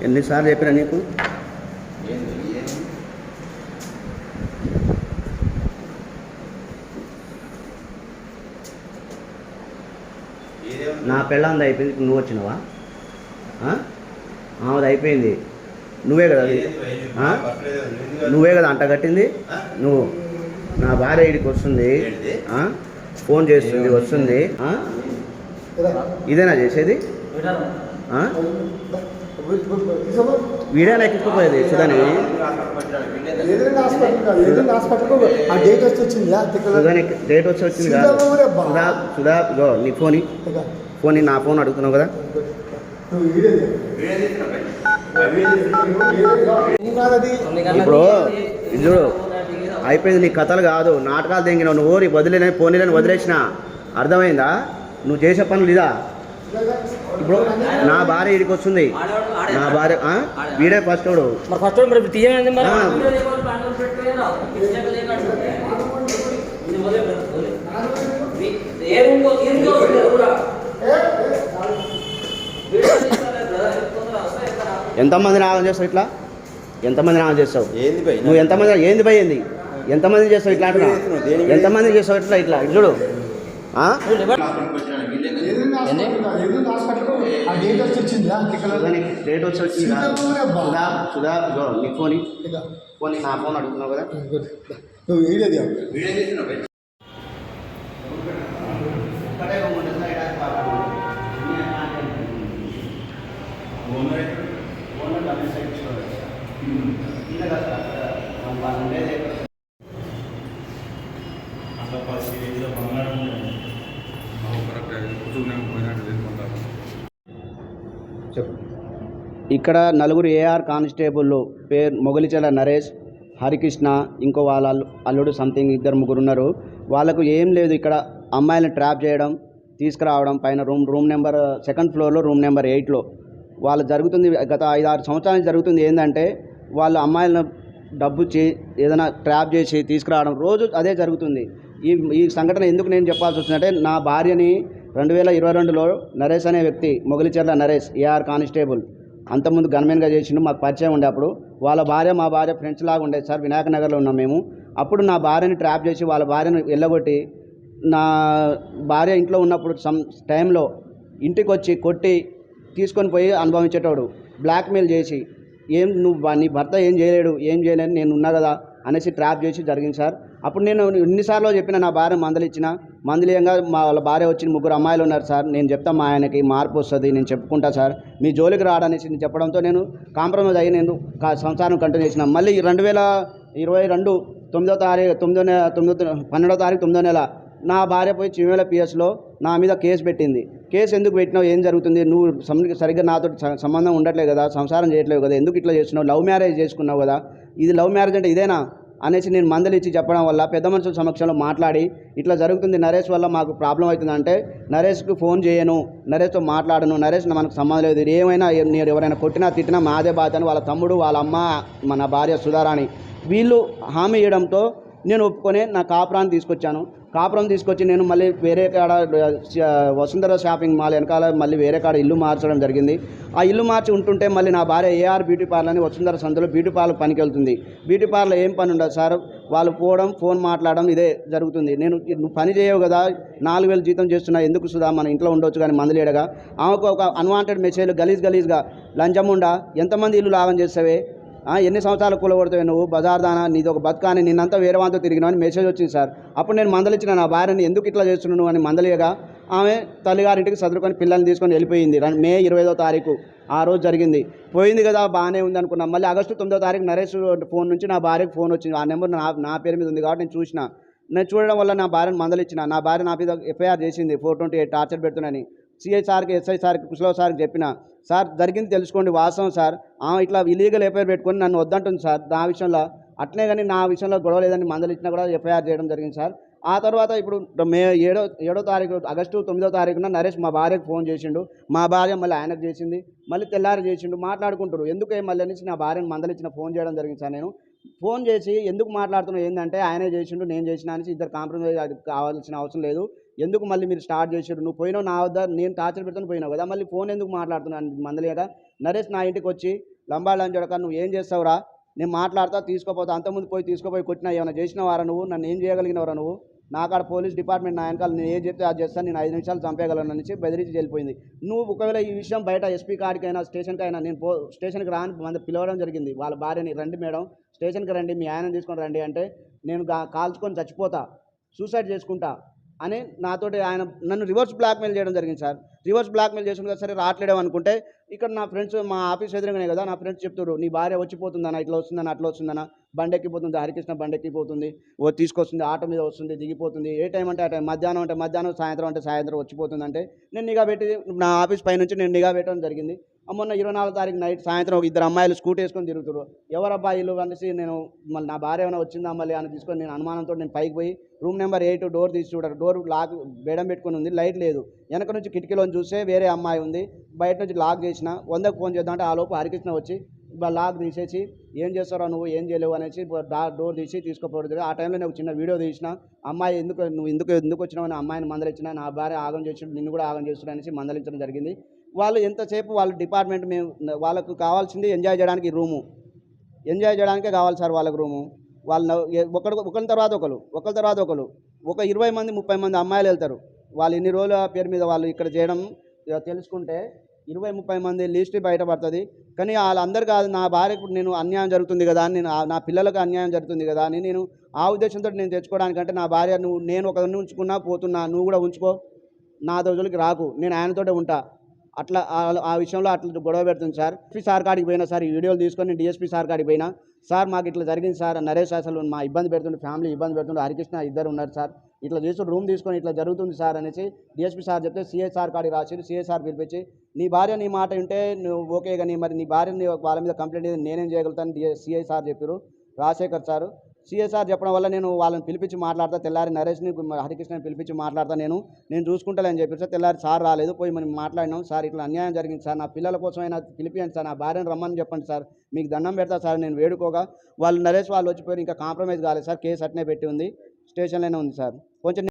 ఎన్నిసార్లు చెప్పినా నీకు? నా పెళ్ళంది అయిపోయింది, నువ్వు వచ్చినావా? ఆమెది అయిపోయింది, నువ్వే కదా నువ్వే కదా అంట కట్టింది. నువ్వు నా భార్య ఇడికి వస్తుంది, ఫోన్ చేస్తుంది, వస్తుంది. ఇదేనా చేసేది? వీడియోలో ఎక్కిపోయేది సుధాని. డేట్ వచ్చి వచ్చింది కాదు సుధా. నీ ఫోన్ నా ఫోన్ అడుగుతున్నావు కదా. ఇప్పుడు చూడు, అయిపోయింది. నీ కథలు కాదు, నాటకాలు తెంగినావు. నువ్వు నీ వదిలేని పోనీలని వదిలేసిన. అర్థమైందా? నువ్వు చేసే పనులు ఇదా? ఇప్పుడు నా భార్య ఇడికి వస్తుంది, నా భార్య వీడే ఫస్ట్ వాడు. ఎంతమంది నాగం చేస్తావు ఇట్లా? ఎంతమంది నాగం చేస్తావు నువ్వు? ఎంతమంది ఏంది భయ ఏంది? ఎంతమంది చేస్తావు ఇట్లా అంటున్నా? ఎంతమంది చేస్తావు ఇట్లా? ఇట్లా ఇటు చూడు. డేట్ వచ్చి వచ్చింది సుధా. నీ ఫోన్ నా ఫోన్ అడుగుతున్నావు కదా. ఇక్కడ నలుగురు ఏఆర్ కానిస్టేబుల్ పేరు మొగలిచెల నరేష్, హరికృష్ణ, ఇంకో వాళ్ళ అల్లుడు సంథింగ్ ఇద్దరు ముగ్గురు ఉన్నారు. వాళ్ళకు ఏం లేదు, ఇక్కడ అమ్మాయిలను ట్రాప్ చేయడం, తీసుకురావడం. పైన రూమ్ నెంబర్ 2nd ఫ్లోర్లో రూమ్ నెంబర్ 8లో వాళ్ళు జరుగుతుంది. గత 5-6 సంవత్సరాలు జరుగుతుంది. ఏంటంటే వాళ్ళు అమ్మాయిలను డబ్బు ఏదైనా ట్రాప్ చేసి తీసుకురావడం, రోజు అదే జరుగుతుంది. ఈ సంఘటన ఎందుకు నేను చెప్పాల్సి వచ్చిందంటే, నా భార్యని 2022లో నరేష్ అనే వ్యక్తి, మొగలిచెర్ల నరేష్ ఏఆర్ కానిస్టేబుల్, అంతకుముందు గన్మెన్గా చేసిండు. మాకు పరిచయం ఉండే. అప్పుడు వాళ్ళ భార్య మా భార్య ఫ్రెండ్స్ లాగా ఉండేది సార్. వినాయక నగర్లో ఉన్నాం మేము. అప్పుడు నా భార్యని ట్రాప్ చేసి వాళ్ళ భార్యను వెళ్ళగొట్టి, నా భార్య ఇంట్లో ఉన్నప్పుడు టైంలో ఇంటికి వచ్చి కొట్టి తీసుకొని పోయి అనుభవించేటోడు. బ్లాక్మెయిల్ చేసి, నీ భర్త ఏం చేయలేని నేను ఉన్నా కదా అనేసి ట్రాప్ చేసి జరిగింది సార్. అప్పుడు నేను ఎన్నిసార్లు చెప్పిన, నా భార్య మందలియంగా వాళ్ళ భార్య వచ్చిన 3 అమ్మాయిలు ఉన్నారు సార్, నేను చెప్తా మా ఆయనకి మార్పు వస్తుంది, నేను చెప్పుకుంటా సార్, మీ జోలికి రాడనేసి నేను చెప్పడంతో నేను కాంప్రమైజ్ అయ్యి నేను సంసారం కంటిన్యూ చేసిన. మళ్ళీ 2022 12వ తారీఖు 9వ నెల నా భార్య పోయి చిమేల పిఎస్లో నా మీద కేసు పెట్టింది. కేసు ఎందుకు పెట్టినావు, ఏం జరుగుతుంది, నువ్వు సరిగ్గా నాతో సంబంధం ఉండట్లేదు కదా, సంసారం చేయట్లేదు కదా, ఎందుకు ఇట్లా చేస్తున్నావు, లవ్ మ్యారేజ్ చేసుకున్నావు కదా, ఇది లవ్ మ్యారేజ్ అంటే ఇదేనా అనేసి నేను మందలిచ్చి చెప్పడం వల్ల పెద్ద మనుషుల సమక్షంలో మాట్లాడి, ఇట్లా జరుగుతుంది, నరేష్ వల్ల మాకు ప్రాబ్లం అవుతుందంటే నరేష్కి ఫోన్ చేయను, నరేష్తో మాట్లాడను, నరేష్ మనకు సంబంధం లేదు, ఏమైనా నేను ఎవరైనా కొట్టినా తిట్టినా మాదే బాధ అని వాళ్ళ తమ్ముడు, వాళ్ళ అమ్మ, మన భార్య సుధారాణి వీళ్ళు హామీ ఇవ్వడంతో నేను ఒప్పుకొని నా కాపురాన్ని తీసుకొచ్చి నేను మళ్ళీ వేరే కాడ వసుంధర షాపింగ్ మాల్ వెనకాల మళ్ళీ వేరే కాడ ఇల్లు మార్చడం జరిగింది. ఆ ఇల్లు మార్చి ఉంటుంటే మళ్ళీ నా భార్య ఏఆర్ బ్యూటీ పార్లర్ అని వసుంధర సందులో బ్యూటీ పార్లర్ పనికి వెళ్తుంది. బ్యూటీ పార్లర్ ఏం పని ఉండదు సార్, వాళ్ళు పోవడం, ఫోన్ మాట్లాడడం, ఇదే జరుగుతుంది. నువ్వు పని చేయవు కదా, 4,000 జీతం చేస్తున్నా, ఎందుకు సుధా మన ఇంట్లో ఉండొచ్చు కానీ మందులేడగా. ఆమెకు ఒక అన్వాంటెడ్ మెసేజ్లు గలీజ్గా లంచముండా, ఎంతమంది ఇల్లు లాభం చేస్తావే, ఎన్ని సంవత్సరాలు కూలగొడతావు నువ్వు, బజార్దానా, నీది ఒక బతుకాని, నిన్నంతా వేరే వాళ్ళతో తిరిగినావు అని మెసేజ్ వచ్చింది సార్. అప్పుడు నేను మందలిచ్చిన, నా భార్యని ఎందుకు ఇట్లా చేస్తున్నాను అని మందలియగా ఆమె తల్లిగారింటికి సదురుకొని పిల్లల్ని తీసుకొని వెళ్ళిపోయింది. మే 20వ తారీఖు ఆ రోజు జరిగింది. పోయింది కదా, బాగానే ఉంది అనుకున్నాం. మళ్ళీ ఆగస్టు 9వ తారీఖు నరేష్ ఫోన్ నుంచి నా భార్యకు ఫోన్ వచ్చింది. ఆ నెంబర్ నా పేరు మీద ఉంది కాబట్టి నేను చూడడం వల్ల నా భార్యను మందలిచ్చిన. నా భార్య నా మీద ఎఫ్ఐఆర్ చేసింది, 428 టార్చర్ పెడుతున్నాని. సిఐ సార్కి, ఎస్ఐ సార్కి, కుశలవ్ సార్కి చెప్పిన, సార్ జరిగింది తెలుసుకోండి, వాస్తవం సార్, ఇట్లా ఇల్లీగల్ ఎఫ్ఐఆర్ పెట్టుకొని నన్ను వద్దంటుంది సార్ నా విషయంలో. అట్లే కానీ నా విషయంలో గొడవ లేదని మందలిచ్చినా కూడా ఎఫ్ఐఆర్ చేయడం జరిగింది సార్. ఆ తర్వాత ఇప్పుడు మే 7వ తారీఖు ఆగస్టు 9వ తారీఖున నరేష్ మా భార్యకు ఫోన్ చేసిండు. మా భార్య మళ్ళీ ఆయనకు చేసింది, మళ్ళీ తెల్లారి చేసిండు. మాట్లాడుకుంటారు ఎందుకే మళ్ళీ అనేసి నా భార్యను మందలిచ్చిన ఫోన్ చేయడం జరిగింది సార్. నేను ఫోన్ చేసి ఎందుకు మాట్లాడుతున్నావు ఏంటంటే, ఆయనే చేసిండు నేను చేసిన అనేసి ఇద్దరు కాంప్రమైజ్ కావాల్సిన అవసరం లేదు, ఎందుకు మళ్ళీ మీరు స్టార్ట్ చేసారు? నువ్వు పోయినావు నా వద్ద, నేను టార్చర్ పెడుతుని పోయినావు కదా, మళ్ళీ ఫోన్ ఎందుకు మాట్లాడుతున్నాను మందలియక? నరేష్ నా ఇంటికి వచ్చి లంబాళ్ళని చూడక నువ్వు ఏం చేస్తావురా, నేను మాట్లాడతా తీసుకోపోతా, అంతకుముందు పోయి తీసుకుపోయి కొట్టినా ఏమైనా చేసినవారా నువ్వు? నన్ను ఏం చేయగలిగినవరా నువ్వు? నాకాడ పోలీస్ డిపార్ట్మెంట్ నా వెనకాల నేను ఏం చెప్తే అది చేస్తాను, నేను 5 నిమిషాలు చంపేయగలను నుంచి బెదిరించి వెళ్ళిపోయింది. నువ్వు ఒకవేళ ఈ విషయం బయట ఎస్పీ కాడికైనా స్టేషన్కైనా నేను స్టేషన్కి రాని మంది పిలవడం జరిగింది. వాళ్ళ భార్యని, రండి మేడం స్టేషన్కి రండి, మీ ఆయన తీసుకొని రండి అంటే నేను కాల్చుకొని చచ్చిపోతా, సూసైడ్ చేసుకుంటా అని నాతోటి ఆయన నన్ను రివర్స్ బ్లాక్మెయిల్ చేయడం జరిగింది సార్. రివర్స్ బ్లాక్మెయిల్ చేసిన కదా సరే రావట్లేడం అనుకుంటే ఇక్కడ నా ఫ్రెండ్స్ మా ఆఫీస్ ఎదురుగానే కదా నా ఫ్రెండ్స్ చెప్తారు, నీ భార్య వచ్చిపోతుందన్న, ఇట్లా వస్తుందన్న, అట్లా వస్తుందన్న, బండెక్కిపోతుంది, హరికృష్ణ బండెక్కిపోతుంది, తీసుకొస్తుంది, ఆటో మీద వస్తుంది, దిగిపోతుంది, ఏ టైం అంటే ఆ టైం, మధ్యాహ్నం అంటే మధ్యాహ్నం, సాయంత్రం అంటే సాయంత్రం వచ్చిపోతుంది అంటే నేను నిఘా పెట్టి నా ఆఫీస్ పై నుంచి నేను నిఘా పెట్టడం జరిగింది. మొన్న 24 తారీఖు నైట్ సాయంత్రం ఒక 2 అమ్మాయిలు స్కూటీ వేసుకొని తిరుగుతారు. ఎవరు అబ్బాయిలు అనేసి నేను మళ్ళీ నా భార్య ఏమైనా వచ్చిందా మళ్ళీ అని తీసుకొని నేను అనుమానంతో నేను పైకి పోయి రూమ్ నెంబర్ 8 డోర్ తీసి చూడరు, డోర్ లాక్ బేడం పెట్టుకొని ఉంది, లైట్ లేదు, వెనక నుంచి కిటికీలోని చూస్తే వేరే అమ్మాయి ఉంది, బయట నుంచి లాక్ చేసిన, 100కు ఫోన్ చేద్దామంటే ఆ లోపు హరికృష్ణ వచ్చి లాక్ తీసేసి ఏం చేస్తారో నువ్వు, ఏం చేయలేవు అనేసి డోర్ తీసి తీసుకోపోతుంది. ఆ టైంలో నేను ఒక చిన్న వీడియో తీసిన, అమ్మాయి నువ్వు ఎందుకు వచ్చినావు అని అమ్మాయిని మందలించిన, నా భార్య ఆగం చేసి నిన్ను కూడా ఆగం చేస్తున్నా అనేసి మందలించడం జరిగింది. వాళ్ళు ఎంతసేపు వాళ్ళ డిపార్ట్మెంట్ మేము వాళ్ళకు కావాల్సింది ఎంజాయ్ చేయడానికి రూము, ఎంజాయ్ చేయడానికే కావాలి సార్ వాళ్ళకి రూము. వాళ్ళు ఒకరి తర్వాత ఒకరు ఒక 20 మంది 30 మంది అమ్మాయిలు వెళ్తారు. వాళ్ళు ఇన్ని రోజుల పేరు మీద వాళ్ళు ఇక్కడ చేయడం తెలుసుకుంటే 20-30 మంది లిస్ట్ బయటపడుతుంది. కానీ వాళ్ళందరూ కాదు, నా భార్యకు నేను అన్యాయం జరుగుతుంది కదా అని, నా పిల్లలకు అన్యాయం జరుగుతుంది కదా అని నేను ఆ ఉద్దేశంతో నేను తెచ్చుకోవడానికంటే నా భార్య నేను ఒకరిని ఉంచుకున్నా పోతున్నా, నువ్వు కూడా ఉంచుకో, నా రోజులకి రాకు, నేను ఆయనతోటే ఉంటా, అట్లా ఆ విషయంలో అట్లా గొడవ పెడుతుంది సార్. ఎస్పీ సార్ కాడికి పోయినా సార్, ఈ వీడియోలు తీసుకొని డిఎస్పీ సార్ కాడికి పోయినా, సార్ మాకు ఇట్లా జరిగింది సార్, నరేష్ అసలు మా ఇబ్బంది పెడుతుండే, ఫ్యామిలీ ఇబ్బంది పెడుతుండే, హరికృష్ణ ఇద్దరు ఉన్నారు సార్, ఇట్లా చేసి రూమ్ తీసుకొని ఇట్లా జరుగుతుంది సార్ అనేసి డిఎస్పీ సార్ చెప్తే సిఐ సార్ కాడికి రాసి సిఐ సార్ పిలిపించి నీ భార్య నీ మాట ఉంటే నువ్వు ఓకే, కానీ మరి నీ భార్యని వాళ్ళ మీద కంప్లైంట్ నేనేం చేయగలుగుతాను సిఐ సార్ చెప్పారు, రాజశేఖర్ సారు. సిఐ సార్ చెప్పడం వల్ల నేను వాళ్ళని పిలిపించి మాట్లాడతా, తెల్లారి నరేష్ని హరికృష్ణని పిలిపించి మాట్లాడతా, నేను చూసుకుంటాను అని చెప్పి సార్. తెల్లారి సార్ రాలేదు, పోయి మనం మాట్లాడినాం సార్, ఇట్లా అన్యాయం జరిగింది సార్, నా పిల్లల కోసమైనా పిలిపియండి సార్, నా భార్యను రమ్మని చెప్పండి సార్, మీకు దండం పెడతా సార్ నేను వేడుకోగా. వాళ్ళు నరేష్ వాళ్ళు వచ్చిపోయారు, ఇంకా కాంప్రమైజ్ కాలేదు సార్, కేసు అట్నే పెట్టి ఉంది, స్టేషన్లోనే ఉంది సార్. కొంచెం